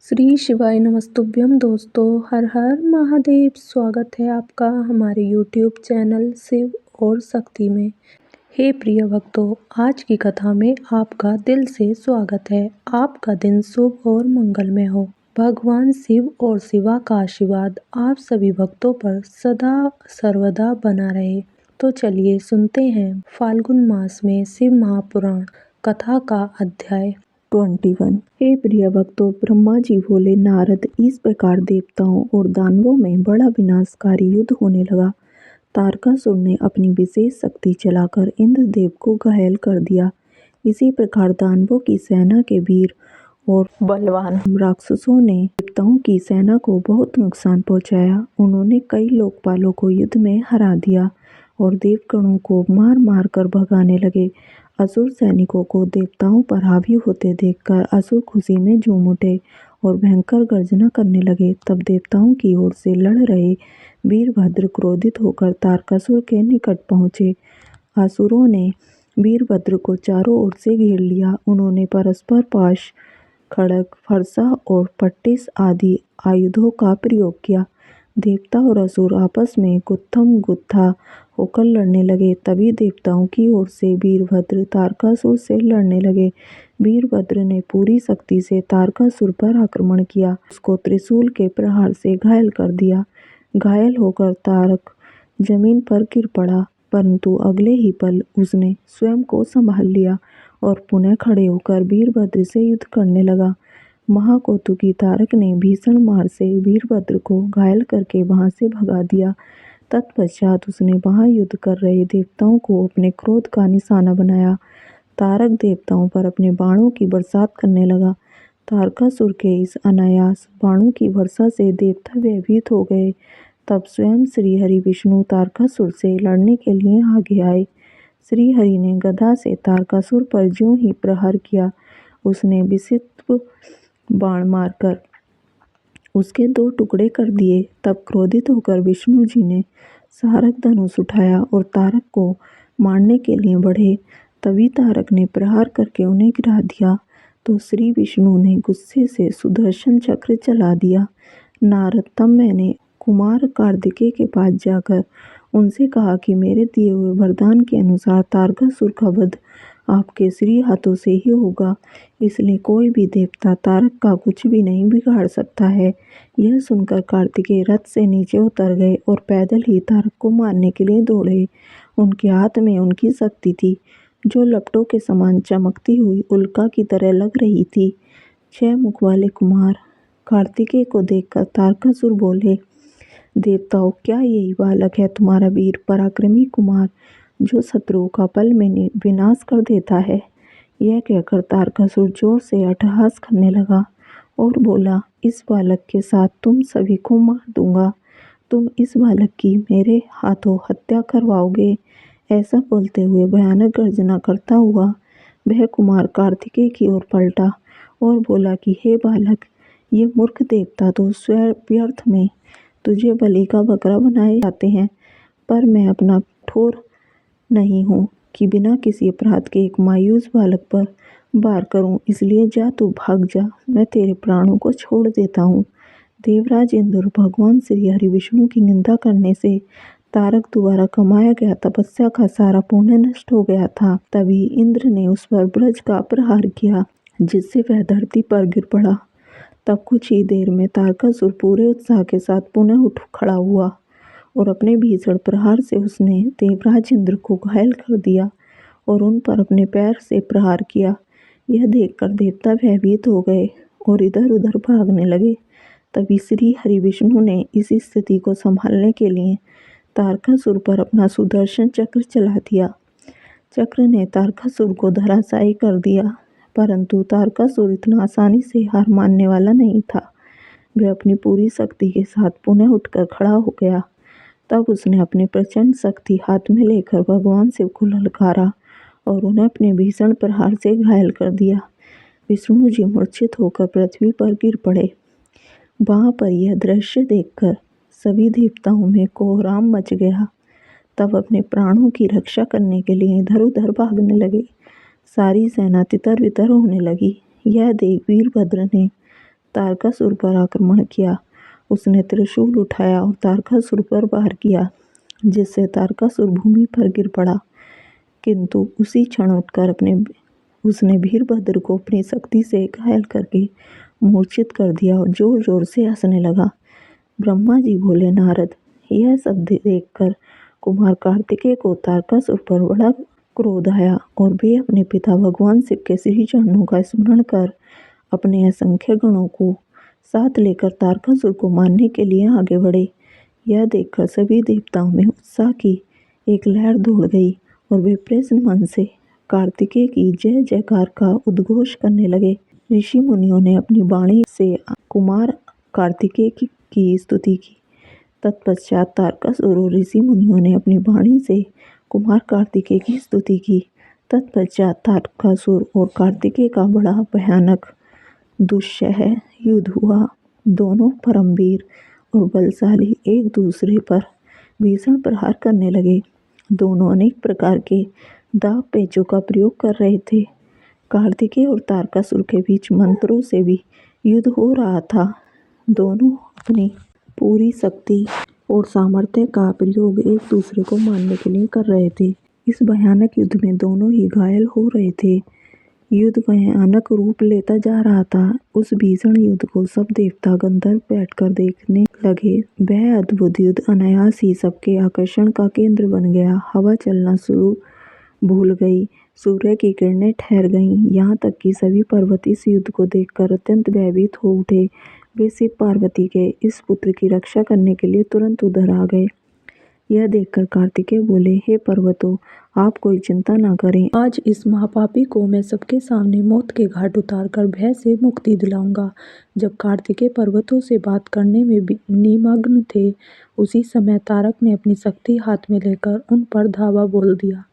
श्री शिवाय नमस्तुभ्यम दोस्तों, हर हर महादेव। स्वागत है आपका हमारे YouTube चैनल शिव और शक्ति में। हे प्रिय भक्तों, आज की कथा में आपका दिल से स्वागत है। आपका दिन शुभ और मंगलमय हो। भगवान शिव और शिवा का आशीर्वाद आप सभी भक्तों पर सदा सर्वदा बना रहे। तो चलिए सुनते हैं फाल्गुन मास में शिव महापुराण कथा का अध्याय 21। हे प्रिय भक्तों, ब्रह्मा जी बोले, नारद, इस प्रकार देवताओं और दानवों में बड़ा विनाशकारी युद्ध होने लगा। तारकासुर ने अपनी विशेष शक्ति चलाकर इंद्रदेव को घायल कर दिया। इसी प्रकार दानवों की सेना के वीर और बलवान राक्षसों ने देवताओं की सेना को बहुत नुकसान पहुंचाया। उन्होंने कई लोकपालों को युद्ध में हरा दिया और देवगणों को मार मार कर भगाने लगे। असुर सैनिकों को देवताओं पर हावी होते देखकर असुर खुशी में झूम उठे और भयंकर गर्जना करने लगे। तब देवताओं की ओर से लड़ रहे वीरभद्र क्रोधित होकर तारकासुर के निकट पहुँचे। असुरों ने वीरभद्र को चारों ओर से घेर लिया। उन्होंने परस्पर पाश, खड्ग, फरसा और पट्टिस आदि आयुधों का प्रयोग किया। देवता और असुर आपस में गुत्थम गुत्था होकर लड़ने लगे। तभी देवताओं की ओर से वीरभद्र तारकासुर से लड़ने लगे। वीरभद्र ने पूरी शक्ति से तारकासुर पर आक्रमण किया, उसको त्रिशूल के प्रहार से घायल कर दिया। घायल होकर तारक जमीन पर गिर पड़ा, परंतु अगले ही पल उसने स्वयं को संभाल लिया और पुनः खड़े होकर वीरभद्र से युद्ध करने लगा। महाकौतुकी तारक ने भीषण मार से वीरभद्र को घायल करके वहां से भगा दिया। तत्पश्चात उसने वहां युद्ध कर रहे देवताओं को अपने क्रोध का निशाना बनाया। तारक देवताओं पर अपने बाणों की बरसात करने लगा। तारकासुर के इस अनायास बाणों की वर्षा से देवता भयभीत हो गए। तब स्वयं श्री हरि विष्णु तारकासुर से लड़ने के लिए आगे आए। श्री हरि ने गदा से तारकासुर पर ज्यों ही प्रहार किया, उसने विचित्र बाण मारकर उसके 2 टुकड़े कर दिए। तब क्रोधित होकर विष्णु जी ने सारक धनुष उठाया और तारक को मारने के लिए बढ़े। तभी तारक ने प्रहार करके उन्हें गिरा दिया तो श्री विष्णु ने गुस्से से सुदर्शन चक्र चला दिया। नारद, तब मैंने कुमार कार्तिकेय के पास जाकर उनसे कहा कि मेरे दिए हुए वरदान के अनुसार तारकासुर का वध आपके श्री हाथों से ही होगा, इसलिए कोई भी देवता तारक का कुछ भी नहीं बिगाड़ सकता है। यह सुनकर कार्तिकेय रथ से नीचे उतर गए और पैदल ही तारक को मारने के लिए दौड़े। उनके हाथ में उनकी शक्ति थी, जो लपटों के समान चमकती हुई उल्का की तरह लग रही थी। 6 मुख वाले कुमार कार्तिकेय को देखकर तारकासुर बोले, देवताओं, क्या यही बालक है तुम्हारा वीर पराक्रमी कुमार, जो शत्रुओं का पल में विनाश कर देता है? यह कहकर तारकासुर जोर से अट्टहास करने लगा और बोला, इस बालक के साथ तुम सभी को मार दूंगा। तुम इस बालक की मेरे हाथों हत्या करवाओगे। ऐसा बोलते हुए भयानक गर्जना करता हुआ वह कुमार कार्तिकेय की ओर पलटा और बोला कि हे बालक, ये मूर्ख देवता तो स्वयं व्यर्थ में तुझे बलि का बकरा बनाए जाते हैं, पर मैं अपना कठोर नहीं हूँ कि बिना किसी अपराध के एक मायूस बालक पर वार करूं। इसलिए जा, तू भाग जा, मैं तेरे प्राणों को छोड़ देता हूँ। देवराज इंद्र भगवान श्री हरि विष्णु की निंदा करने से तारक द्वारा कमाया गया तपस्या का सारा पुण्य नष्ट हो गया था। तभी इंद्र ने उस पर ब्रज का प्रहार किया, जिससे वह धरती पर गिर पड़ा। तब कुछ ही देर में तारकासुर पूरे उत्साह के साथ पुनः उठ खड़ा हुआ और अपने भीषण प्रहार से उसने देवराज इंद्र को घायल कर दिया और उन पर अपने पैर से प्रहार किया। यह देखकर देवता भयभीत हो गए और इधर उधर भागने लगे। तभी श्री हरि विष्णु ने इस स्थिति को संभालने के लिए तारकासुर पर अपना सुदर्शन चक्र चला दिया। चक्र ने तारकासुर को धराशायी कर दिया, परंतु तारकासुर इतना आसानी से हार मानने वाला नहीं था। वह अपनी पूरी शक्ति के साथ पुनः उठकर खड़ा हो गया। तब उसने अपनी प्रचंड शक्ति हाथ में लेकर भगवान शिव को ललकारा और उन्हें अपने भीषण प्रहार से घायल कर दिया। विष्णु जी मूर्छित होकर पृथ्वी पर गिर पड़े। वहां पर यह दृश्य देखकर सभी देवताओं में कोहराम मच गया। तब अपने प्राणों की रक्षा करने के लिए इधर उधर भागने लगे। सारी सेना तितर बितर होने लगी। यह देख वीरभद्र ने तारकासुर पर आक्रमण किया। उसने त्रिशूल उठाया और तारकासुर पर वार किया, जिससे तारकासुर भूमि पर गिर पड़ा। किंतु उसी क्षण उठकर उसने वीरभद्र को अपनी शक्ति से घायल करके मूर्छित कर दिया और जोर जोर से हंसने लगा। ब्रह्मा जी बोले, नारद, यह सब देखकर कुमार कार्तिकेय को तारकासुर पर बड़ा क्रोध आया और वे अपने पिता भगवान शिव के श्री चरणों का स्मरण कर अपने असंख्य गणों को साथ लेकर तारकासुर को मारने के लिए आगे बढ़े। यह देखकर सभी देवताओं में उत्साह की एक लहर दौड़ गई और वे प्रसन्न मन से कार्तिकेय की जय जयकार का उद्घोष करने लगे। ऋषि मुनियों ने अपनी वाणी से कुमार कार्तिकेय की स्तुति की। तत्पश्चात तारकासुर और ऋषि मुनियों ने अपनी वाणी से कुमार कार्तिकेय की स्तुति की। तत्पश्चात तारकासुर और कार्तिकेय का बड़ा भयानक दुस्सह युद्ध हुआ। दोनों परमवीर और बलशाली एक दूसरे पर भीषण प्रहार करने लगे। दोनों अनेक प्रकार के दाव पेचों का प्रयोग कर रहे थे। कार्तिकेय और तारकासुर के बीच मंत्रों से भी युद्ध हो रहा था। दोनों अपनी पूरी शक्ति और सामर्थ्य का प्रयोग एक दूसरे को मारने के लिए कर रहे थे। इस भयानक युद्ध में दोनों ही घायल हो रहे थे। युद्ध भयानक रूप लेता जा रहा था। उस भीषण युद्ध को सब देवता गंधर्व बैठकर देखने लगे। वह अद्भुत युद्ध अनायास ही सबके आकर्षण का केंद्र बन गया। हवा चलना शुरू भूल गई, सूर्य की किरणें ठहर गईं, यहाँ तक कि सभी पर्वत इस युद्ध को देखकर अत्यंत भयभीत हो उठे। वे शिव पार्वती के इस पुत्र की रक्षा करने के लिए तुरंत उधर आ गए। यह देखकर कार्तिकेय बोले, हे पर्वतों, आप कोई चिंता न करें। आज इस महापापी को मैं सबके सामने मौत के घाट उतारकर भय से मुक्ति दिलाऊंगा। जब कार्तिकेय पर्वतों से बात करने में निमग्न थे, उसी समय तारक ने अपनी शक्ति हाथ में लेकर उन पर धावा बोल दिया।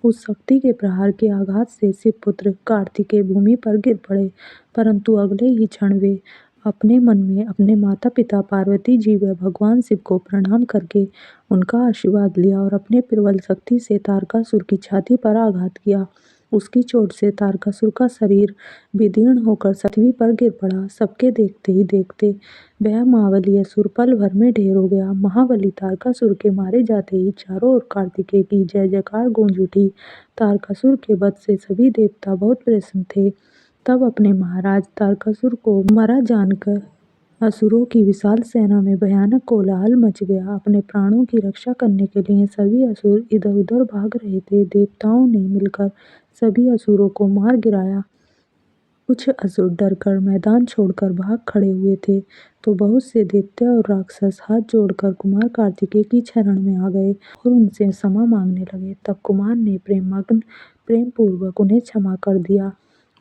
उस शक्ति के प्रहार के आघात से शिवपुत्र कार्तिकेय भूमि पर गिर पड़े, परंतु अगले ही क्षण वे अपने मन में अपने माता पिता पार्वती जी व भगवान शिव को प्रणाम करके उनका आशीर्वाद लिया और अपने प्रबल शक्ति से तारकासुर की छाती पर आघात किया। उसकी चोट से तारकासुर का शरीर विदीर्ण होकर पृथ्वी पर गिर पड़ा। सबके देखते ही देखते वह महाबली असुर पल भर में ढेर हो गया। महाबली तारकासुर के मारे जाते ही चारों ओर कार्तिकेय की जय जयकार गूंज उठी। तारकासुर के वध से सभी देवता बहुत प्रसन्न थे। तब अपने महाराज तारकासुर को मरा जानकर असुरों की विशाल सेना में भयानक कोलाहल मच गया। अपने प्राणों की रक्षा करने के लिए सभी असुर इधर उधर भाग रहे थे। देवताओं ने मिलकर सभी असुरों को मार गिराया। कुछ असुर डरकर मैदान छोड़कर भाग खड़े हुए थे, तो बहुत से दैत्य और राक्षस हाथ जोड़कर कुमार कार्तिकेय की शरण में आ गए और उनसे क्षमा मांगने लगे। तब कुमार ने प्रेम पूर्वक उन्हें क्षमा कर दिया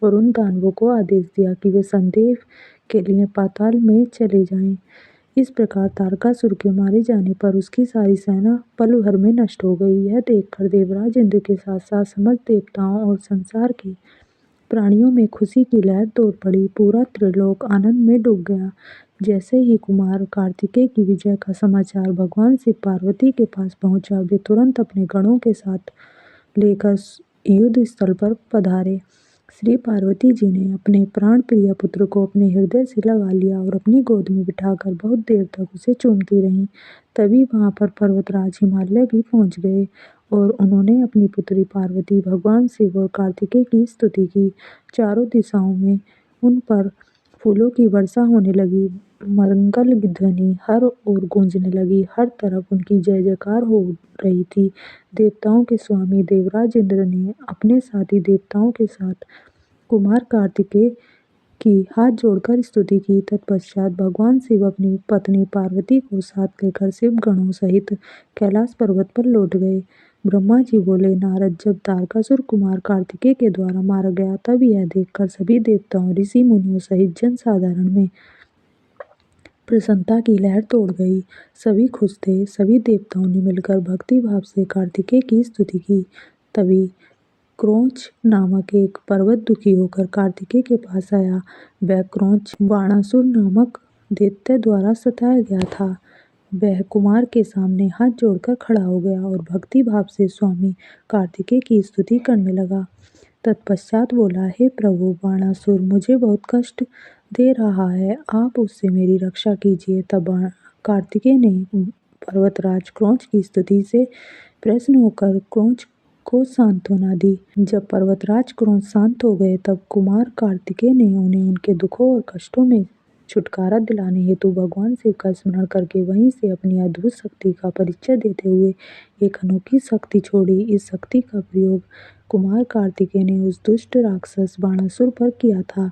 और उन दानवों को आदेश दिया कि वे संदेह के लिए पाताल में चले जाएं। इस प्रकार तारकासुर के मारे जाने पर उसकी सारी सेना पल भर में नष्ट हो गई। यह देखकर देवराज इंद्र के साथ साथ समस्त देवताओं और संसार के प्राणियों में खुशी की लहर दौड़ पड़ी। पूरा त्रिलोक आनंद में डूब गया। जैसे ही कुमार कार्तिकेय की विजय का समाचार भगवान शिव पार्वती के पास पहुंचा, वे तुरंत अपने गणों के साथ लेकर युद्ध स्थल पर पधारे। श्री पार्वती जी ने अपने प्राण प्रिय पुत्र को अपने हृदय से लगा लिया और अपनी गोद में बिठाकर बहुत देर तक उसे चूमती रहीं। तभी वहां पर पर्वतराज हिमालय भी पहुंच गए और उन्होंने अपनी पुत्री पार्वती, भगवान शिव और कार्तिकेय की स्तुति की। चारों दिशाओं में उन पर फूलों की वर्षा होने लगी। मंगल ध्वनि हर ओर गूंजने लगी। हर तरफ उनकी जय जयकार हो रही थी। देवताओं के स्वामी देवराज इंद्र ने अपने साथी देवताओं के साथ कुमार कार्तिकेय की हाथ जोड़कर स्तुति की। तत्पश्चात भगवान शिव अपनी पत्नी पार्वती को साथ लेकर शिव गणों सहित कैलाश पर्वत पर लौट गए। ब्रह्मा जी बोले, नारद, जब तारकासुर कुमार कार्तिकेय के द्वारा मारा गया, तब यह देखकर सभी देवताओं, ऋषि मुनियों सहित जन साधारण में प्रसन्नता की लहर दौड़ गई। सभी खुश थे। सभी देवताओं ने मिलकर भक्ति भाव से कार्तिकेय की स्तुति की। तभी क्रौंच नामक एक पर्वत दुखी होकर कार्तिकेय के पास आया। वह क्रौंच बाणासुर नामक दैत्य द्वारा सताया गया था। वह कुमार के सामने हाथ जोड़कर खड़ा हो गया और भक्ति भाव से स्वामी कार्तिकेय की स्तुति करने लगा। तत्पश्चात बोला, हे प्रभु, बाणासुर मुझे बहुत कष्ट दे रहा है, आप उससे मेरी रक्षा कीजिए। तब कार्तिकेय ने पर्वतराज क्रौंच की स्तुति से प्रसन्न होकर क्रौंच को सांत्वना दी। जब पर्वतराज क्रौंच शांत हो गए तब कुमार कार्तिकेय ने उन्हें उनके दुखों और कष्टों में छुटकारा दिलाने हेतु भगवान शिव का स्मरण करके वहीं से अपनी अद्भुत शक्ति का परिचय देते हुए एक अनोखी शक्ति छोड़ी। इस शक्ति का प्रयोग कुमार कार्तिकेय ने उस दुष्ट राक्षस बाणासुर पर किया था।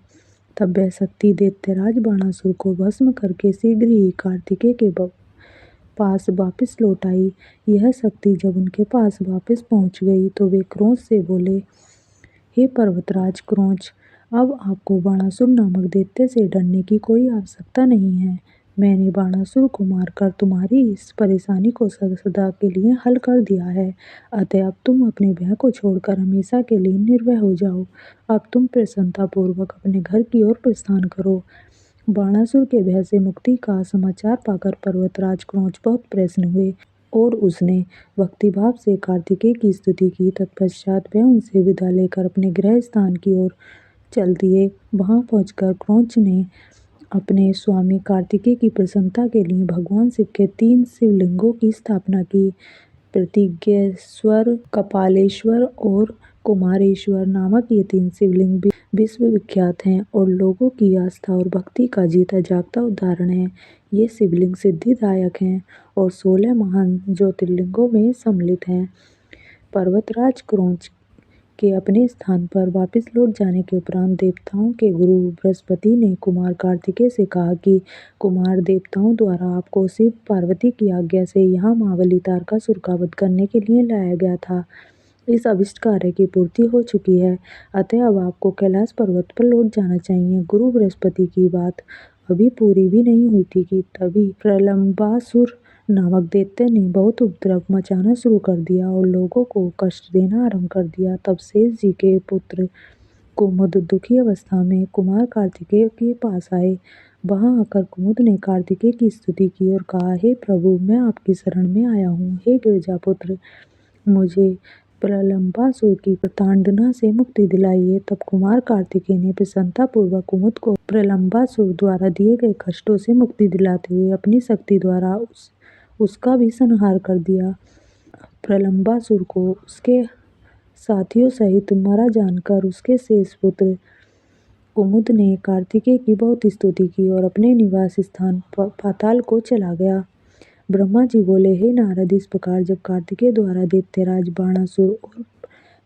तब वह शक्ति दैत्यराज बाणासुर को भस्म करके शीघ्र ही कार्तिकेय के पास वापस लौट आई। यह शक्ति जब उनके पास वापस पहुंच गई तो वे क्रौंच से बोले, हे पर्वतराज क्रौंच, अब आपको बाणासुर नामक दैत्य से डरने की कोई आवश्यकता नहीं है। मैंने बाणासुर को मारकर तुम्हारी इस परेशानी को सदा के लिए हल कर दिया है। अतः अब तुम अपने भय को छोड़कर हमेशा के लिए निर्भय हो जाओ। अब तुम प्रसन्नतापूर्वक अपने घर की ओर प्रस्थान करो। बाणासुर के भय से मुक्ति का समाचार पाकर पर्वतराज क्रौंच बहुत प्रसन्न हुए और उसने भक्तिभाव से कार्तिकेय की स्तुति की। तत्पश्चात वह उनसे विदा लेकर अपने गृह स्थान की ओर चल दिए। वहां पहुंचकर क्रौंच ने अपने स्वामी कार्तिकेय की प्रसन्नता के लिए भगवान शिव के 3 शिवलिंगों की स्थापना की। प्रतिज्ञेश्वर, कपालेश्वर और कुमारेश्वर नामक ये 3 शिवलिंग विश्व विख्यात हैं और लोगों की आस्था और भक्ति का जीता जागता उदाहरण है। ये शिवलिंग सिद्धिदायक हैं और 16 महान ज्योतिर्लिंगों में सम्मिलित हैं। पर्वतराज क्रौंच के अपने स्थान पर वापस लौट जाने के उपरांत देवताओं के गुरु बृहस्पति ने कुमार कार्तिकेय से कहा कि कुमार, देवताओं द्वारा आपको शिव पार्वती की आज्ञा से यहाँ महाबली तारकासुर का वध करने के लिए लाया गया था। इस अभिष्ट कार्य की पूर्ति हो चुकी है, अतः अब आपको कैलाश पर्वत पर लौट जाना चाहिए। गुरु बृहस्पति की बात अभी पूरी भी नहीं हुई थी कि तभी प्रलंबासुर नामक दैत्य ने बहुत उपद्रव मचाना शुरू कर दिया और लोगों को कष्ट देना आरंभ कर दिया। तब शेष जी के पुत्र कुमुद दुखी अवस्था में कुमार कार्तिकेय के पास आए। वहां आकर कुमुद ने कार्तिकेय की स्तुति की और कहा, हे प्रभु, मैं आपकी शरण में आया हूँ। हे गिरजापुत्र, मुझे प्रलंबासुर की प्रताड़ना से मुक्ति दिलाइए। तब कुमार कार्तिकेय ने प्रसन्नतापूर्वक कुमुद को प्रलंबासुर द्वारा दिए गए कष्टों से मुक्ति दिलाते हुए अपनी शक्ति द्वारा उसका भी संहार कर दिया। प्रलंबासुर को उसके साथियों सहित मारा जानकर उसके शेष पुत्र कुमुद ने कार्तिकेय की बहुत स्तुति की और अपने निवास स्थान पाताल को चला गया। ब्रह्मा जी बोले, हे नारद, इस प्रकार जब कार्तिकेय द्वारा दैत्यराज बाणासुर और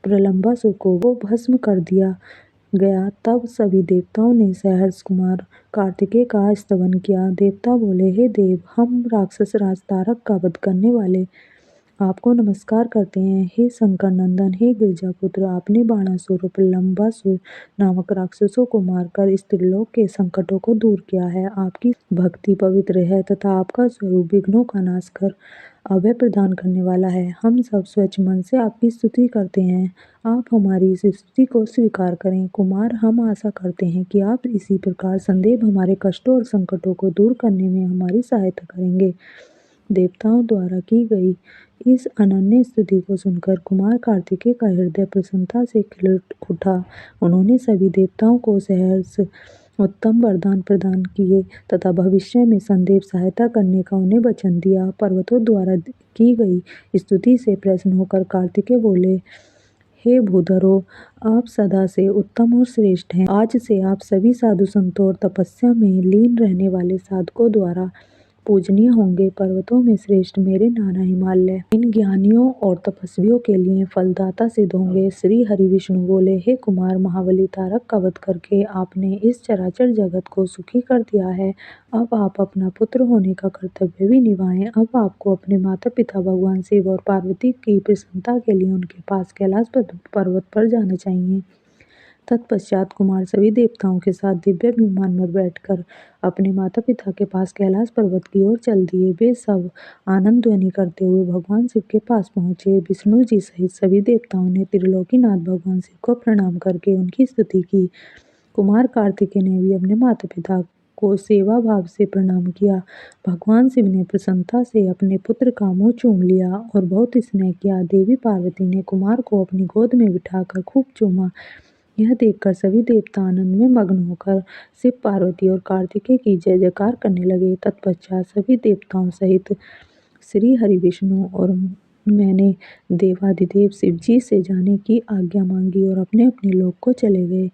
प्रलंबासुर को वो भस्म कर दिया गया तब सभी देवताओं ने सहर्ष कुमार कार्तिकेय का स्तवन किया। देवता बोले, हे देव, हम राक्षस राज तारक का वध करने वाले आपको नमस्कार करते हैं। हे शंकर नंदन, हे गिरजापुत्र, आपने बाणासुर और प्रलंबासुर नामक राक्षसों को मारकर इस त्रिलोक के संकटों को दूर किया है। आपकी भक्ति पवित्र है तथा आपका स्वरूप विघ्नों का नाश कर अभय प्रदान करने वाला है। हम सब स्वच्छ मन से आपकी स्तुति करते हैं। आप हमारी इस स्तुति को स्वीकार करें। कुमार, हम आशा करते हैं कि आप इसी प्रकार सदैव हमारे कष्टों और संकटों को दूर करने में हमारी सहायता करेंगे। देवताओं द्वारा की गई इस अनन्य स्तुति को सुनकर कुमार कार्तिकेय का हृदय प्रसन्नता से खिल उठा। उन्होंने सभी देवताओं को सहर्ष उत्तम वरदान प्रदान किए तथा भविष्य में सदैव सहायता करने का उन्हें वचन दिया। पर्वतों द्वारा की गई स्तुति से प्रसन्न होकर कार्तिकेय बोले, हे भूधरो, आप सदा से उत्तम और श्रेष्ठ हैं। आज से आप सभी साधु संतों और तपस्या में लीन रहने वाले साधकों द्वारा पूजनीय होंगे। पर्वतों में श्रेष्ठ मेरे नाना हिमालय इन ज्ञानियों और तपस्वियों के लिए फलदाता सिद्ध होंगे। श्री हरि विष्णु बोले, हे कुमार, महाबली तारक का वध करके आपने इस चराचर जगत को सुखी कर दिया है। अब आप अपना पुत्र होने का कर्तव्य भी निभाएं। अब आपको अपने माता पिता भगवान शिव और पार्वती की प्रसन्नता के लिए उनके पास कैलाश पर्वत पर जाना चाहिए। तत्पश्चात कुमार सभी देवताओं के साथ दिव्य विमान में बैठकर अपने माता पिता के पास कैलाश पर्वत की ओर चल दिए। वे सब आनंद ध्वनि करते हुए भगवान शिव के पास पहुंचे। विष्णु जी सहित सभी देवताओं ने त्रिलोकीनाथ भगवान शिव को प्रणाम करके उनकी स्तुति की। कुमार कार्तिकेय ने भी अपने माता पिता को सेवा भाव से प्रणाम किया। भगवान शिव ने प्रसन्नता से अपने पुत्र का मुंह चूम लिया और बहुत स्नेह किया। देवी पार्वती ने कुमार को अपनी गोद में बिठाकर खूब चूमा। यह देखकर सभी देवता आनंद में मग्न होकर शिव, पार्वती और कार्तिकेय की जय जयकार करने लगे। तत्पश्चात सभी देवताओं सहित श्री हरि, विष्णु और मैंने देवाधिदेव शिव जी से जाने की आज्ञा मांगी और अपने अपने लोक को चले गए।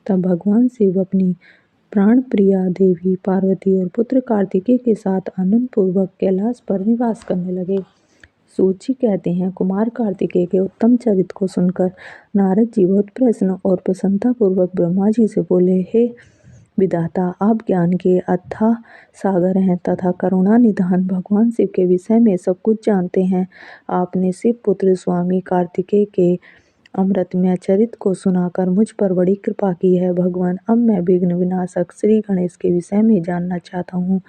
तब भगवान शिव अपनी प्राण प्रिया देवी पार्वती और पुत्र कार्तिकेय के साथ आनंद पूर्वक कैलाश पर निवास करने लगे। सूत जी कहते हैं, कुमार कार्तिकेय के उत्तम चरित्र को सुनकर नारद जी बहुत प्रसन्न और प्रसन्नता पूर्वक ब्रह्मा जी से बोले, हे विधाता, आप ज्ञान के अथाह सागर हैं तथा करुणा निधान भगवान शिव के विषय में सब कुछ जानते हैं। आपने शिव पुत्र स्वामी कार्तिकेय के अमृतमय चरित्र को सुनाकर मुझ पर बड़ी कृपा की है। भगवान, अब मैं विघ्न विनाशक श्री गणेश के विषय में जानना चाहता हूँ।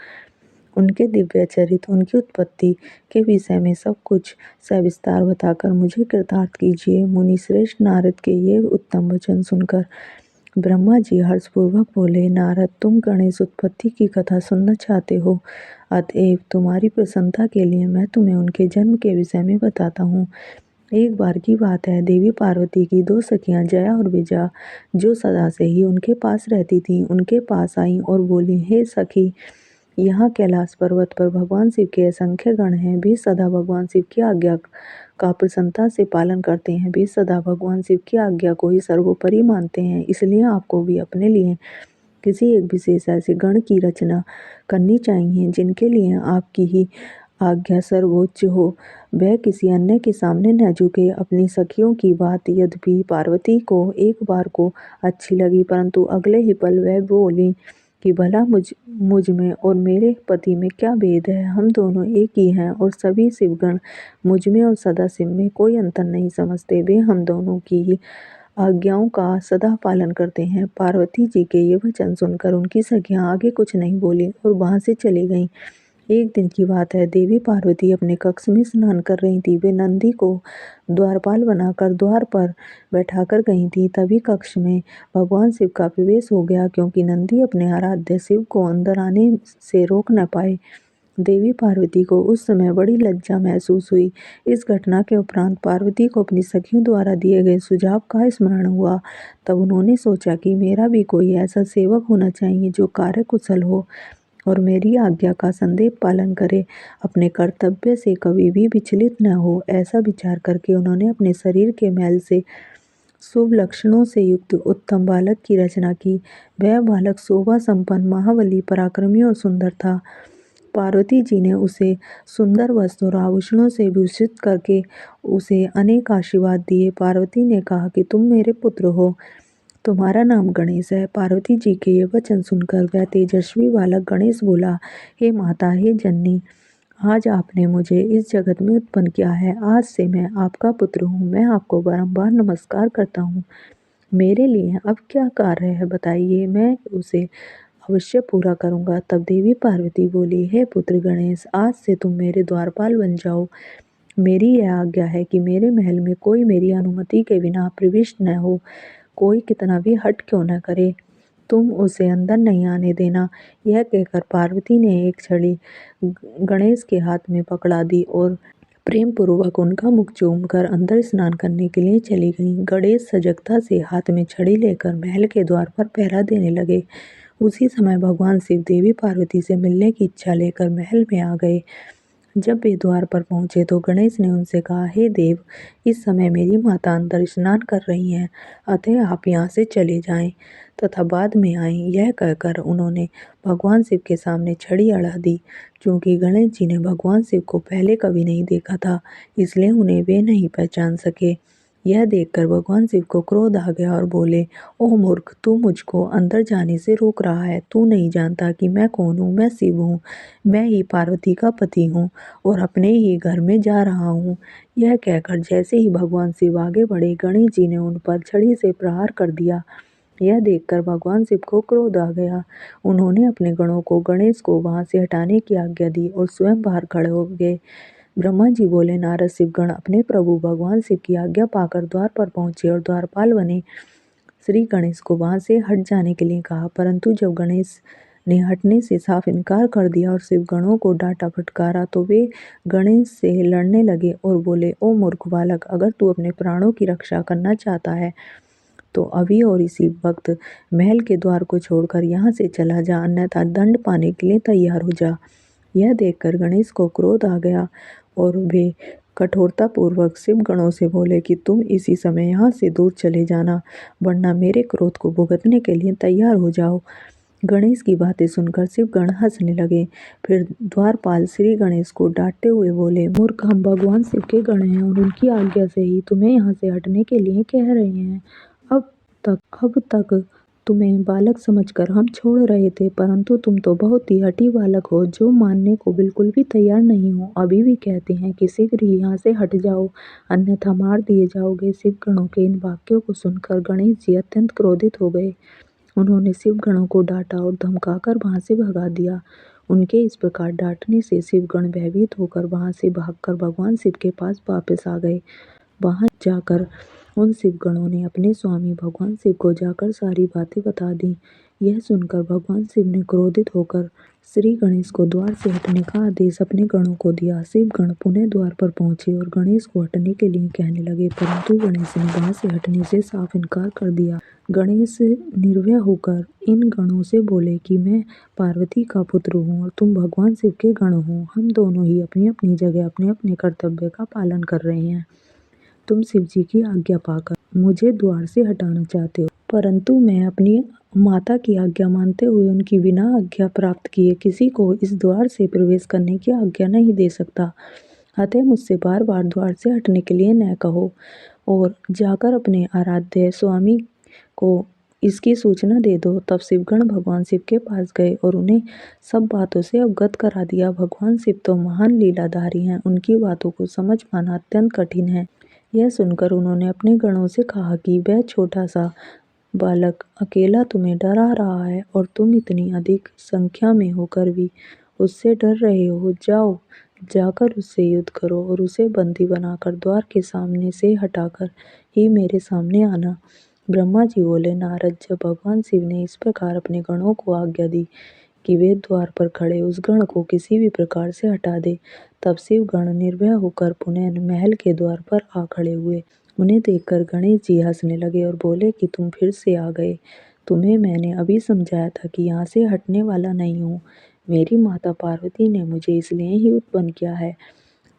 उनके दिव्य चरित्र, उनकी उत्पत्ति के विषय में सब कुछ सविस्तार बताकर मुझे कृतार्थ कीजिए। मुनि श्रेष्ठ नारद के ये उत्तम वचन सुनकर ब्रह्मा जी हर्षपूर्वक बोले, नारद, तुम गणेश उत्पत्ति की कथा सुनना चाहते हो, अतएव तुम्हारी प्रसन्नता के लिए मैं तुम्हें उनके जन्म के विषय में बताता हूँ। एक बार की बात है, देवी पार्वती की दो सखियां जया और विजया, जो सदा से ही उनके पास रहती थीं, उनके पास आईं और बोली, हे सखी, यहाँ कैलाश पर्वत पर भगवान शिव के असंख्य गण हैं। वे सदा भगवान शिव की आज्ञा का प्रसन्नता से पालन करते हैं। वे सदा भगवान शिव की आज्ञा को ही सर्वोपरि मानते हैं। इसलिए आपको भी अपने लिए किसी एक विशेष ऐसे गण की रचना करनी चाहिए जिनके लिए आपकी ही आज्ञा सर्वोच्च हो, वह किसी अन्य के सामने न झुके। अपनी सखियों की बात यद्यपि पार्वती को एक बार को अच्छी लगी, परंतु अगले ही पल वह बोली कि भला मुझ में और मेरे पति में क्या भेद है। हम दोनों एक ही हैं और सभी शिवगण मुझ में और सदाशिव में कोई अंतर नहीं समझते। वे हम दोनों की ही आज्ञाओं का सदा पालन करते हैं। पार्वती जी के ये वचन सुनकर उनकी सखियां आगे कुछ नहीं बोली और वहां से चली गईं। एक दिन की बात है, देवी पार्वती अपने कक्ष में स्नान कर रही थी। वे नंदी को द्वारपाल बनाकर द्वार पर बैठाकर गई थी। तभी कक्ष में भगवान शिव का प्रवेश हो गया, क्योंकि नंदी अपने आराध्य शिव को अंदर आने से रोक न पाए। देवी पार्वती को उस समय बड़ी लज्जा महसूस हुई। इस घटना के उपरांत पार्वती को अपनी सखियों द्वारा दिए गए सुझाव का स्मरण हुआ। तब उन्होंने सोचा कि मेरा भी कोई ऐसा सेवक होना चाहिए जो कार्यकुशल हो और मेरी आज्ञा का संदेह पालन करे, अपने कर्तव्य से कभी भी विचलित न हो। ऐसा विचार करके उन्होंने अपने शरीर के मैल से शुभ लक्षणों से युक्त उत्तम बालक की रचना की। वह बालक शोभा संपन्न, महाबली, पराक्रमी और सुंदर था। पार्वती जी ने उसे सुंदर वस्त्र और आभूषणों से भूषित करके उसे अनेक आशीर्वाद दिए। पार्वती ने कहा कि तुम मेरे पुत्र हो, तुम्हारा नाम गणेश है। पार्वती जी के ये वचन सुनकर वह तेजस्वी बालक गणेश बोला, हे माता, हे जननी, आज आपने मुझे इस जगत में उत्पन्न किया है। आज से मैं आपका पुत्र हूँ। मैं आपको बारंबार नमस्कार करता हूँ। मेरे लिए अब क्या कार्य है बताइए, मैं उसे अवश्य पूरा करूँगा। तब देवी पार्वती बोली, हे पुत्र गणेश, आज से तुम मेरे द्वारपाल बन जाओ। मेरी यह आज्ञा है कि मेरे महल में कोई मेरी अनुमति के बिना प्रविष्ट न हो। कोई कितना भी हठ क्यों न करे, तुम उसे अंदर नहीं आने देना। यह कहकर पार्वती ने एक छड़ी गणेश के हाथ में पकड़ा दी और प्रेम पूर्वक उनका मुख चूमकर अंदर स्नान करने के लिए चली गईं। गणेश सजगता से हाथ में छड़ी लेकर महल के द्वार पर पहरा देने लगे। उसी समय भगवान शिव देवी पार्वती से मिलने की इच्छा लेकर महल में आ गए। जब वे द्वार पर पहुंचे तो गणेश ने उनसे कहा, हे देव, इस समय मेरी माता अंदर स्नान कर रही हैं, अतः आप यहाँ से चले जाएं तथा बाद में आएं। यह कहकर उन्होंने भगवान शिव के सामने छड़ी अड़ा दी। क्योंकि गणेश जी ने भगवान शिव को पहले कभी नहीं देखा था, इसलिए उन्हें वे नहीं पहचान सके। यह देखकर भगवान शिव को क्रोध आ गया और बोले, ओह मूर्ख, तू मुझको अंदर जाने से रोक रहा है। तू नहीं जानता कि मैं कौन हूँ। मैं शिव हूँ। मैं ही पार्वती का पति हूँ और अपने ही घर में जा रहा हूँ। यह कहकर जैसे ही भगवान शिव आगे बढ़े, गणेश जी ने उन पर छड़ी से प्रहार कर दिया। यह देखकर भगवान शिव को क्रोध आ गया। उन्होंने अपने गणों को गणेश को वहां से हटाने की आज्ञा दी और स्वयं बाहर खड़े हो गए। ब्रह्मा जी बोले, नारद, शिवगण अपने प्रभु भगवान शिव की आज्ञा पाकर द्वार पर पहुंचे और द्वारपाल बने। श्री गणेश को वहां से हट जाने के लिए कहा, परंतु जब गणेश ने हटने से साफ इनकार कर दिया और शिव गणों को डांटा फटकारा तो वे गणेश से लड़ने लगे और बोले, ओ मूर्ख बालक, अगर तू अपने प्राणों की रक्षा करना चाहता है तो अभी और इसी वक्त महल के द्वार को छोड़कर यहाँ से चला जा, अन्यथा दंड पाने के लिए तैयार हो जा। यह देखकर गणेश को क्रोध आ गया और वे कठोरतापूर्वक शिव गणों से बोले कि तुम इसी समय यहाँ से दूर चले जाना, वरना मेरे क्रोध को भुगतने के लिए तैयार हो जाओ। गणेश की बातें सुनकर शिवगण हंसने लगे। फिर द्वारपाल श्री गणेश को डांटते हुए बोले, मूर्ख, हम भगवान शिव के गण हैं और उनकी आज्ञा से ही तुम्हें यहाँ से हटने के लिए कह रहे हैं। अब तक तुम्हें बालक समझकर हम छोड़ रहे थे, परंतु तुम तो बहुत ही हठी बालक हो जो मानने को बिल्कुल भी तैयार नहीं हो। अभी भी कहते हैं कि शीघ्र ही यहाँ से हट जाओ, अन्यथा मार दिए जाओगे। शिवगणों के इन वाक्यों को सुनकर गणेश जी अत्यंत क्रोधित हो गए। उन्होंने शिवगणों को डांटा और धमकाकर वहां से भगा दिया। उनके इस प्रकार डांटने से शिवगण भयभीत होकर वहां से भागकर भगवान शिव के पास वापस आ गए। वहां जाकर उन शिवगणों ने अपने स्वामी भगवान शिव को जाकर सारी बातें बता दी। यह सुनकर भगवान शिव ने क्रोधित होकर श्री गणेश को द्वार से हटने का आदेश अपने गणों को दिया। शिवगण पुनः द्वार पर पहुंचे और गणेश को हटने के लिए कहने लगे, परंतु गणेश ने वहां से हटने से साफ इनकार कर दिया। गणेश निर्भय होकर इन गणों से बोले कि मैं पार्वती का पुत्र हूँ और तुम भगवान शिव के गण हो। हम दोनों ही अपनी अपनी जगह अपने अपने कर्तव्य का पालन कर रहे हैं। तुम शिव जी की आज्ञा पाकर मुझे द्वार से हटाना चाहते हो, परंतु मैं अपनी माता की आज्ञा मानते हुए उनकी बिना आज्ञा प्राप्त किए किसी को इस द्वार से प्रवेश करने की आज्ञा नहीं दे सकता। अतः मुझसे बार बार द्वार से हटने के लिए न कहो और जाकर अपने आराध्य स्वामी को इसकी सूचना दे दो। तब शिवगण भगवान शिव के पास गए और उन्हें सब बातों से अवगत करा दिया। भगवान शिव तो महान लीलाधारी हैं, उनकी बातों को समझ पाना अत्यंत कठिन है। यह सुनकर उन्होंने अपने गणों से कहा कि वह छोटा सा बालक अकेला तुम्हें डरा रहा है और तुम इतनी अधिक संख्या में होकर भी उससे डर रहे हो। जाओ, जाकर उससे युद्ध करो और उसे बंदी बनाकर द्वार के सामने से हटाकर ही मेरे सामने आना। ब्रह्मा जी बोले, नारद, जब भगवान शिव ने इस प्रकार अपने गणों को आज्ञा दी कि वे द्वार पर खड़े उस गण को किसी भी प्रकार से हटा दे, तब शिव गण निर्भय होकर पुनः महल के द्वार पर आ खड़े हुए। उन्हें देखकर गणेश जी हंसने लगे और बोले कि तुम फिर से आ गए। तुम्हें मैंने अभी समझाया था कि यहाँ से हटने वाला नहीं हूँ। मेरी माता पार्वती ने मुझे इसलिए ही उत्पन्न किया है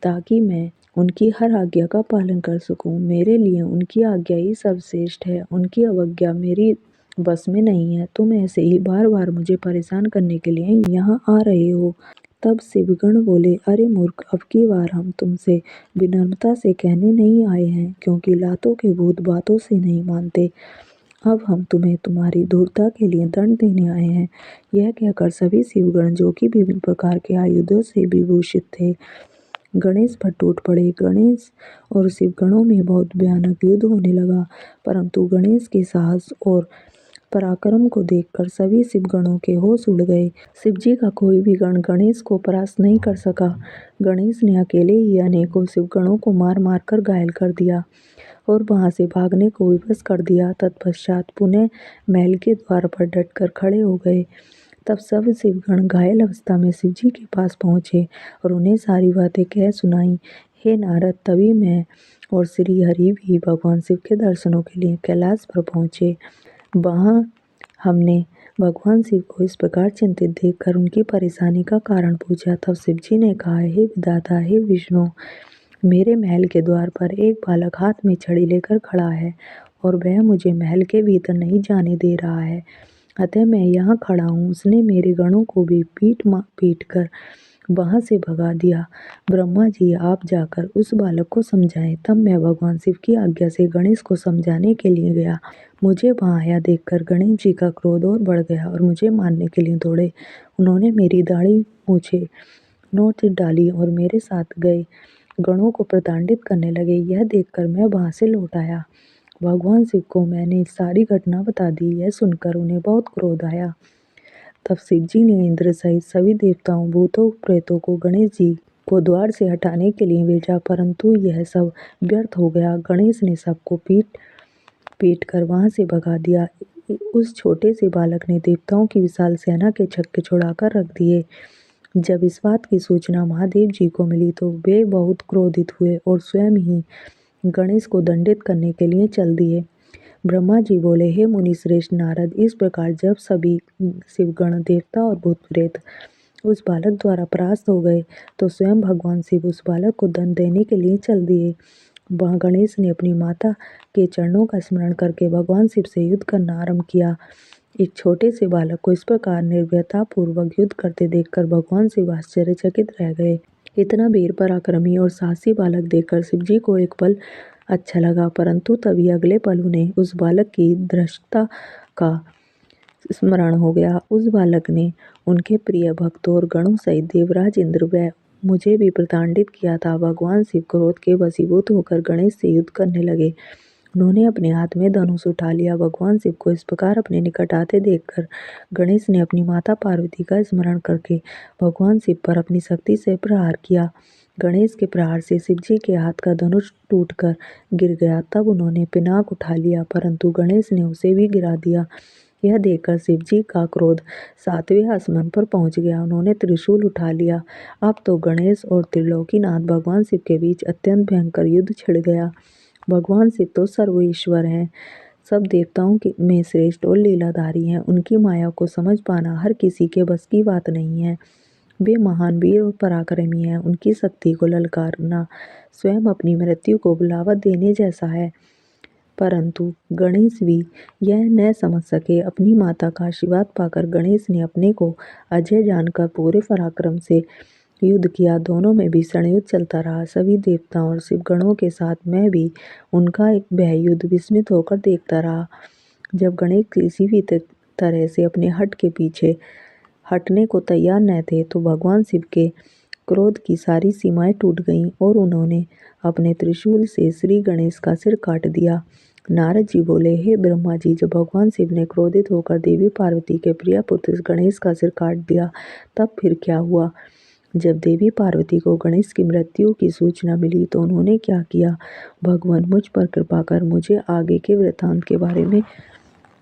ताकि मैं उनकी हर आज्ञा का पालन कर सकूं। मेरे लिए उनकी आज्ञा ही सर्वश्रेष्ठ है, उनकी अवज्ञा मेरी बस में नहीं है। तुम ऐसे ही बार बार मुझे परेशान करने के लिए यहाँ आ रहे हो। तब शिवगण बोले, अरे मूर्ख, अब की बार हम तुमसे विनम्रता से कहने नहीं आए हैं, क्योंकि लातों के भूत बातों से नहीं मानते। अब हम तुम्हें तुम्हारी धूर्तता के लिए दंड देने आए हैं। यह कहकर सभी शिवगण, जो कि विभिन्न प्रकार के आयुधों से विभूषित थे, गणेश पर टूट पड़े। गणेश और शिवगणों में बहुत भयानक युद्ध होने लगा, परंतु गणेश के साहस और पराक्रम को देखकर सभी शिवगणों के होश उड़ गए। शिवजी का कोई भी गण गणेश को परास्त नहीं कर सका। गणेश ने अकेले ही अनेकों शिवगणों को मार मार कर घायल कर दिया और वहां से भागने को विवश कर दिया। तत्पश्चात पुनः महल के द्वार पर डटकर खड़े हो गए। तब सब शिवगण घायल अवस्था में शिवजी के पास पहुँचे और उन्हें सारी बातें कह सुनाई। हे नारद, तभी मैं और श्री हरि भी भगवान शिव के दर्शनों के लिए कैलाश पर पहुँचे। वहाँ हमने भगवान शिव को इस प्रकार चिंतित देखकर उनकी परेशानी का कारण पूछा। तब शिवजी ने कहा, हे विधाता, हे विष्णु, मेरे महल के द्वार पर एक बालक हाथ में छड़ी लेकर खड़ा है और वह मुझे महल के भीतर नहीं जाने दे रहा है, अतः मैं यहाँ खड़ा हूँ। उसने मेरे गणों को भी पीट कर वहाँ से भगा दिया। ब्रह्मा जी, आप जाकर उस बालक को समझाएं। तब मैं भगवान शिव की आज्ञा से गणेश को समझाने के लिए गया। मुझे वहाँ आया देखकर गणेश जी का क्रोध और बढ़ गया और मुझे मारने के लिए दौड़े। उन्होंने मेरी दाढ़ी मूछें नोच डाली और मेरे साथ गए गणों को प्रताड़ित करने लगे। यह देखकर मैं वहाँ से लौट आया। भगवान शिव को मैंने सारी घटना बता दी। यह सुनकर उन्हें बहुत क्रोध आया। तब शिव जी ने इंद्र सहित सभी देवताओं, भूतों, प्रेतों को गणेश जी को द्वार से हटाने के लिए भेजा, परंतु यह सब व्यर्थ हो गया। गणेश ने सबको पीट पीट कर वहाँ से भगा दिया। उस छोटे से बालक ने देवताओं की विशाल सेना के छक्के छुड़ाकर रख दिए। जब इस बात की सूचना महादेव जी को मिली तो वे बहुत क्रोधित हुए और स्वयं ही गणेश को दंडित करने के लिए चल दिए। ब्रह्मा जी बोले, हे मुनि श्रेष्ठ नारद, इस प्रकार जब सभी शिवगण, देवता और भूत प्रेत उस बालक द्वारा परास्त हो गए तो स्वयं भगवान शिव उस बालक को दंड देने के लिए चल दिए। वहाँ गणेश ने अपनी माता के चरणों का स्मरण करके भगवान शिव से युद्ध करना आरंभ किया। एक छोटे से बालक को इस प्रकार निर्भयतापूर्वक युद्ध करते देखकर भगवान शिव आश्चर्यचकित रह गए। इतना वीर पराक्रमी और साहसी बालक देखकर शिवजी को एक पल अच्छा लगा, परंतु तभी अगले पल उन्हें उस बालक की धृष्टता का स्मरण हो गया। उस बालक ने उनके प्रिय भक्तों और गणों सहित देवराज इंद्र व मुझे भी प्रताड़ित किया था। भगवान शिव क्रोध के वशीभूत होकर गणेश से युद्ध करने लगे। उन्होंने अपने हाथ में धनुष उठा लिया। भगवान शिव को इस प्रकार अपने निकट आते देखकर गणेश ने अपनी माता पार्वती का स्मरण करके भगवान शिव पर अपनी शक्ति से प्रहार किया। गणेश के प्रहार से शिवजी के हाथ का धनुष टूटकर गिर गया। तब उन्होंने पिनाक उठा लिया, परंतु गणेश ने उसे भी गिरा दिया। यह देखकर शिवजी का क्रोध 7वें आसमान पर पहुंच गया। उन्होंने त्रिशूल उठा लिया। अब तो गणेश और त्रिलोकीनाथ भगवान शिव के बीच अत्यंत भयंकर युद्ध छिड़ गया। भगवान शिव तो सर्वईश्वर हैं, सब देवताओं में श्रेष्ठ और लीलाधारी हैं। उनकी माया को समझ पाना हर किसी के बस की बात नहीं है। वे महान वीर और पराक्रमी हैं। उनकी शक्ति को ललकारना स्वयं अपनी मृत्यु को बुलावा देने जैसा है। परंतु गणेश भी यह न समझ सके। अपनी माता का आशीर्वाद पाकर गणेश ने अपने को अजय जानकर पूरे पराक्रम से युद्ध किया। दोनों में भीषण युद्ध चलता रहा। सभी देवताओं और शिवगणों के साथ मैं भी उनका वह युद्ध विस्मित होकर देखता रहा। जब गणेश किसी भी तरह से अपने हट के पीछे हटने को तैयार न थे तो भगवान शिव के क्रोध की सारी सीमाएं टूट गईं और उन्होंने अपने त्रिशूल से श्री गणेश का सिर काट दिया। नारद जी बोले, हे ब्रह्मा जी, जब भगवान शिव ने क्रोधित होकर देवी पार्वती के प्रिय पुत्र गणेश का सिर काट दिया तब फिर क्या हुआ? जब देवी पार्वती को गणेश की मृत्यु की सूचना मिली तो उन्होंने क्या किया? भगवान मुझ पर कृपा कर मुझे आगे के वृत्तांत के बारे में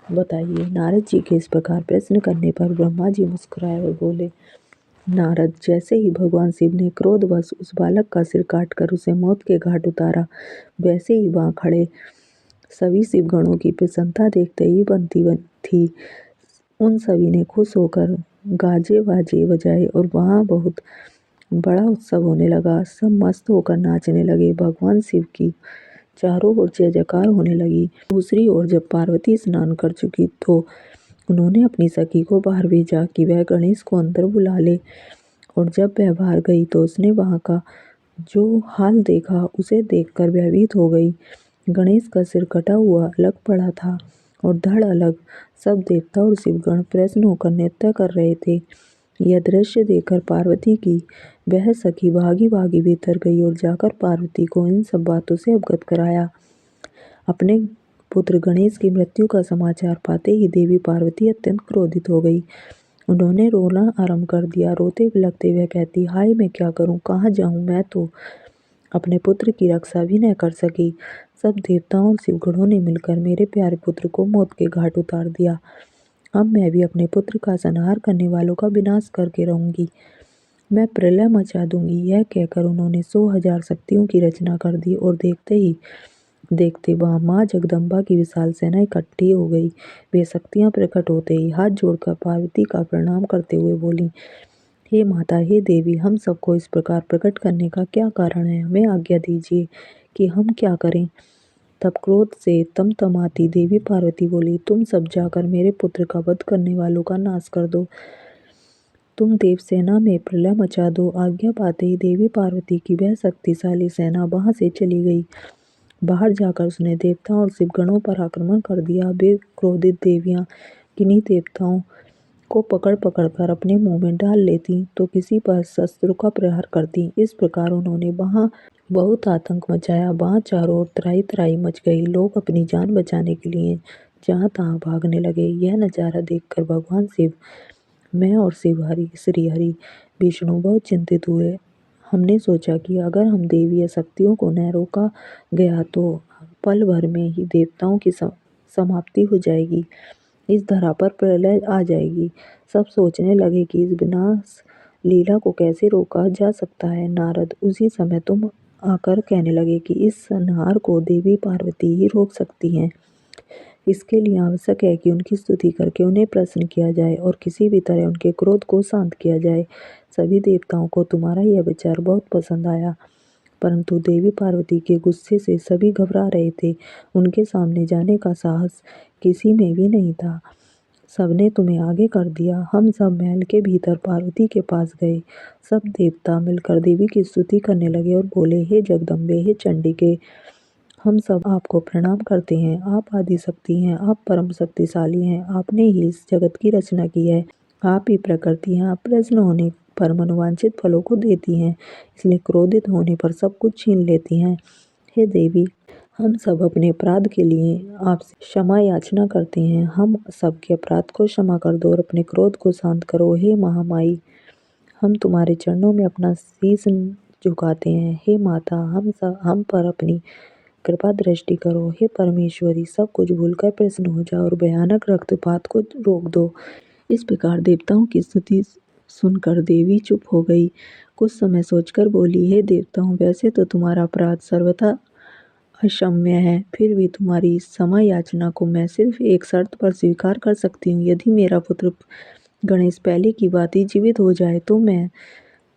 बताइए। नारद जी के इस प्रकार प्रश्न करने पर ब्रह्मा जी मुस्कुराए और बोले, नारद, जैसे ही भगवान शिव ने क्रोधवश उस बालक का सिर काटकर उसे मौत के घाट उतारा, वैसे ही वहाँ खड़े सभी शिवगणों की प्रसन्नता देखते ही बनती थी। उन सभी ने खुश होकर गाजे बाजे बजाए और वहाँ बहुत बड़ा उत्सव होने लगा। सब मस्त होकर नाचने लगे। भगवान शिव की चारों ओर जय जयकार होने लगी। दूसरी ओर जब पार्वती स्नान कर चुकी तो उन्होंने अपनी सखी को बाहर भेजा कि वह गणेश को अंदर बुला ले, और जब वह बाहर गई तो उसने वहाँ का जो हाल देखा उसे देखकर भयभीत हो गई। गणेश का सिर कटा हुआ अलग पड़ा था और धड़ अलग। सब देवता और शिवगण प्रसन्न होकर नृत्य कर रहे थे। यह दृश्य देखकर पार्वती की वह सखी भागी भागी भीतर गई और जाकर पार्वती को इन सब बातों से अवगत कराया। अपने पुत्र गणेश की मृत्यु का समाचार पाते ही देवी पार्वती अत्यंत क्रोधित हो गई। उन्होंने रोना आरंभ कर दिया। रोते बिलखते वह कहती, हाय मैं क्या करूं, कहाँ जाऊं, मैं तो अपने पुत्र की रक्षा भी न कर सकी। सब देवताओं और शिवगणों ने मिलकर मेरे प्यारे पुत्र को मौत के घाट उतार दिया। अब मैं भी अपने पुत्र का संहार करने वालों का विनाश करके रहूंगी। मैं प्रलय मचा दूंगी। यह कहकर उन्होंने 100,000 शक्तियों की रचना कर दी और देखते ही देखते वहाँ माँ जगदम्बा की विशाल सेना इकट्ठी हो गई। वे शक्तियाँ प्रकट होते ही हाथ जोड़कर पार्वती का प्रणाम करते हुए बोली, हे माता, हे देवी, हम सबको इस प्रकार प्रकट करने का क्या कारण है? हमें आज्ञा दीजिए कि हम क्या करें। तब क्रोध से तमतमाती देवी पार्वती बोली, तुम सब जाकर मेरे पुत्र का वध करने वालों का नाश कर दो। तुम देव सेना में प्रलय मचा दो। आज्ञा पाते ही देवी पार्वती की वह शक्तिशाली सेना वहां से चली गई। बाहर जाकर उसने देवताओं और शिवगणों पर आक्रमण कर दिया। वे क्रोधित देवियां किन्हीं देवताओं को पकड़ पकड़ कर अपने मुंह में डाल लेती तो किसी पर शस्त्रों का प्रहार करती। इस प्रकार उन्होंने वहाँ बहुत आतंक मचाया। वहाँ चारों ओर त्राही त्राही मच गई। लोग अपनी जान बचाने के लिए जहाँ तहाँ भागने लगे। यह नज़ारा देखकर भगवान शिव, मैं और शिवहरि श्री हरि विष्णु बहुत चिंतित हुए। हमने सोचा कि अगर हम देवीय शक्तियों को न रोका गया तो पल भर में ही देवताओं की समाप्ति हो जाएगी। इस धरा पर प्रलय आ जाएगी। सब सोचने लगे कि इस विनाश लीला को कैसे रोका जा सकता है। नारद उसी समय तुम आकर कहने लगे कि इस संहार को देवी पार्वती ही रोक सकती हैं। इसके लिए आवश्यक है कि उनकी स्तुति करके उन्हें प्रसन्न किया जाए और किसी भी तरह उनके क्रोध को शांत किया जाए। सभी देवताओं को तुम्हारा यह विचार बहुत पसंद आया, परंतु देवी पार्वती के गुस्से से सभी घबरा रहे थे। उनके सामने जाने का साहस किसी में भी नहीं था। सबने तुम्हें आगे कर दिया। हम सब महल के भीतर पार्वती के पास गए। सब देवता मिलकर देवी की स्तुति करने लगे और बोले, हे जगदम्बे, हे चंडिके, हम सब आपको प्रणाम करते हैं। आप आदि शक्ति हैं, आप परम शक्तिशाली हैं। आपने ही इस जगत की रचना की है। आप ही प्रकृति हैं। आप प्रसन्न होने पर मनोवांछित फलों को देती हैं, इसलिए क्रोधित होने पर सब कुछ छीन लेती हैं। हे देवी, हम सब अपने अपराध के लिए आपसे क्षमा याचना करते हैं। हम सबके अपराध को क्षमा कर दो और अपने क्रोध को शांत करो। हे महामाई, हम तुम्हारे चरणों में अपना शीश झुकाते हैं। हे माता, हम पर अपनी कृपा दृष्टि करो। हे परमेश्वरी, सब कुछ भूलकर प्रसन्न हो जाओ और भयानक रक्तपात को रोक दो। इस प्रकार देवताओं की स्तुति सुनकर देवी चुप हो गई। कुछ समय सोचकर बोली, हे देवताओं, वैसे तो तुम्हारा अपराध सर्वथा अक्षम्य है, फिर भी तुम्हारी इस क्षमा याचना को मैं सिर्फ एक शर्त पर स्वीकार कर सकती हूँ। यदि मेरा पुत्र गणेश पहले की बात ही जीवित हो जाए तो मैं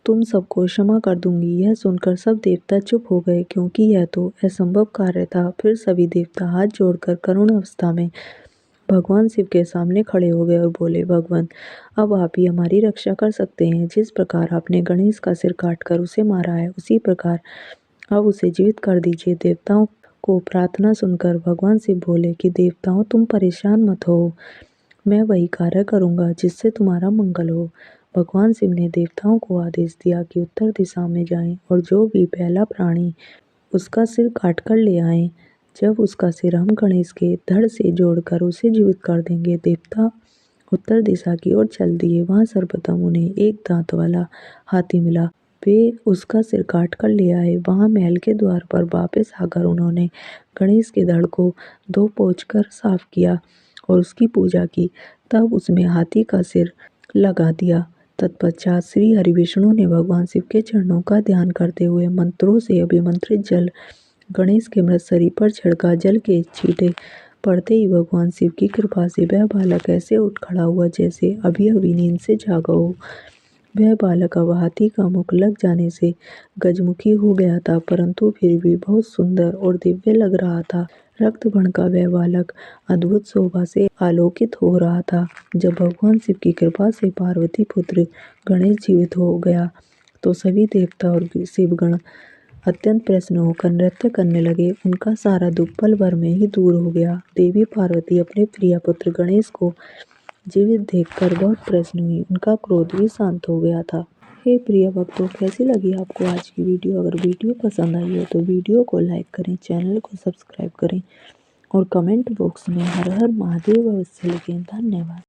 तुम सबको क्षमा कर दूंगी। यह सुनकर सब देवता चुप हो गए, क्योंकि यह तो असंभव कार्य था। फिर सभी देवता हाथ जोड़कर करुण अवस्था में भगवान शिव के सामने खड़े हो गए और बोले, भगवान, अब आप ही हमारी रक्षा कर सकते हैं। जिस प्रकार आपने गणेश का सिर काटकर उसे मारा है, उसी प्रकार अब उसे जीवित कर दीजिए। देवताओं को प्रार्थना सुनकर भगवान शिव बोले कि देवताओं, तुम परेशान मत हो, मैं वही कार्य करूँगा जिससे तुम्हारा मंगल हो। भगवान शिव ने देवताओं को आदेश दिया कि उत्तर दिशा में जाएं और जो भी पहला प्राणी उसका सिर काट कर ले आएं। जब उसका सिर हम गणेश के धड़ से जोड़कर उसे जीवित कर देंगे। देवता उत्तर दिशा की ओर चल दिए। वहाँ सर्वप्रथम उन्हें एक दांत वाला हाथी मिला। वे उसका सिर काट कर ले आए। वहाँ महल के द्वार पर वापस आकर उन्होंने गणेश के धड़ को धो पोंछ कर साफ किया और उसकी पूजा की। तब उसमें हाथी का सिर लगा दिया। तत्पश्चात श्री हरि विष्णु ने भगवान शिव के चरणों का ध्यान करते हुए मंत्रों से अभिमंत्रित जल गणेश के मृत शरीर पर छिड़का। जल के छींटे पड़ते ही भगवान शिव की कृपा से वह बालक ऐसे उठ खड़ा हुआ जैसे अभी अभी नींद से जागा हो। वह बालक अब हाथी का मुख लग जाने से गजमुखी हो गया था, परंतु फिर भी बहुत सुंदर और दिव्य लग रहा था। रक्त वर्ण का वह बालक अद्भुत शोभा से आलोकित हो रहा था। जब भगवान शिव की कृपा से पार्वती पुत्र गणेश जीवित हो गया तो सभी देवता और शिवगण अत्यंत प्रसन्न होकर नृत्य करने लगे। उनका सारा दुख पल भर में ही दूर हो गया। देवी पार्वती अपने प्रिय पुत्र गणेश को जीवित देखकर बहुत प्रसन्न हुई। उनका क्रोध भी शांत हो गया था। हे प्रिय भक्तों, कैसी लगी आपको आज की वीडियो? अगर वीडियो पसंद आई हो तो वीडियो को लाइक करें, चैनल को सब्सक्राइब करें और कमेंट बॉक्स में हर हर महादेव अवश्य लिखें। धन्यवाद।